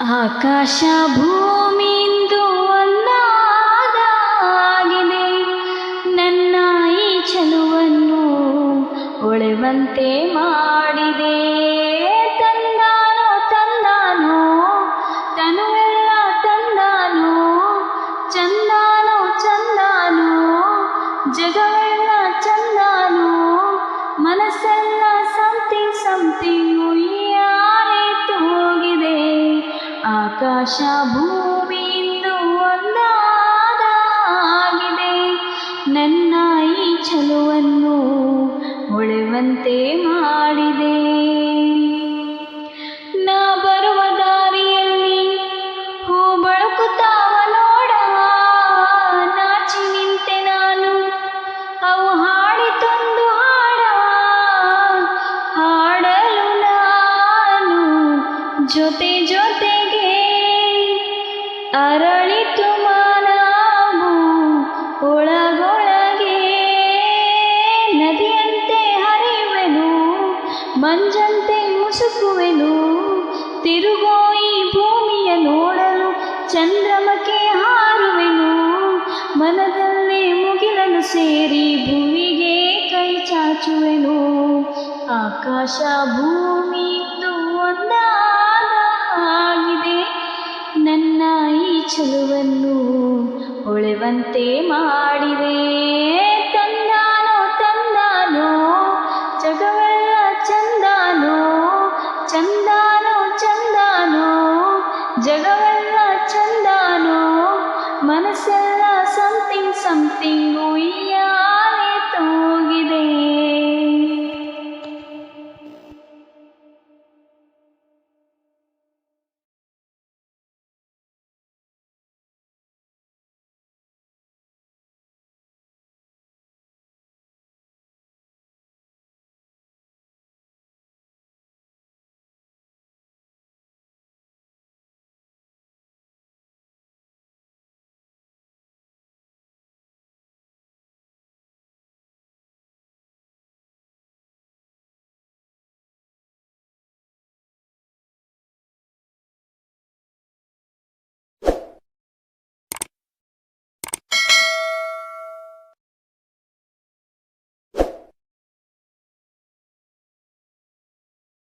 ಆಕಾಶ ಭೂಮಿಯಿಂದ ಒಂದಾಗಿದೆ, ನನ್ನ ಈ ಚೆಲುವನ್ನು ಹೊಳೆವಂತೆ ಮಾಡಿದೆ. ತಂದಾನೋ ತಂದಾನೋ ತನುವೆಲ್ಲ ತಂದಾನೋ, ಚಂದಾನೋ ಚಂದಾನೋ ಜಗವೆಲ್ಲ ಚಂದಾನೋ, ಮನಸ್ಸೆಲ್ಲ ಸಮಥಿಂಗ್ ಸಮಥಿಂಗ್ ಉಯ್ಯಾಲೆ ತೂಗಿದೆ. ಆಕಾಶ ಭೂಮಿಯಿಂದ ಒಂದಾಗಿದೆ, ನನ್ನ ಈ ಚೆಲುವನ್ನು ಹೊಳೆವಂತೆ ಮಾಡಿದೆ. ನಾ ಬರುವ ದಾರಿಯಲ್ಲಿ ಹೂ ಬಳುಕುತ್ತಾವ ನೋಡ, ನಾಚಿ ನಿಂತೆ ನಾನು ಅವು ಹಾಡಿತೊಂದು ಹಾಡ. ಹಾಡಲು ನಾನು ಜೊತೆ ಜೊತೆಗೆ ಅರಳಿತು ಮಾನವು ಒಳಗೊಳಗೆ. ನದಿಯಂತೆ ಹರಿಯುವೆನು, ಮಂಜಂತೆ ಮುಸುಕುವೆನು, ತಿರುಗೋ ಈ ಭೂಮಿಯ ನೋಡಲು ಚಂದ್ರಮಕ್ಕೆ ಹಾರುವೆನು. ಮನದಲ್ಲಿ ಮುಗಿಲನ್ನು ಸೇರಿ ಭೂಮಿಗೆ ಕೈ ಚಾಚುವೆನು. ಆಕಾಶ ಭೂಮಿಯಿಂದ ಒಂದಾಗಿದೆ, ನನ್ನ ಈ ಚೆಲುವನ್ನು ಹೊಳೆವಂತೆ ಮಾಡಿದೆ. ತಂದಾನೋ ತಂದಾನೋ ಜಗವೆಲ್ಲ ಚಂದಾನೋ, ಚಂದಾನೋ ಚಂದಾನೋ ಜಗವೆಲ್ಲ ಚಂದಾನೋ, ಮನಸ್ಸೆಲ್ಲ ಸಮಥಿಂಗ್ ಸಮಥಿಂಗ್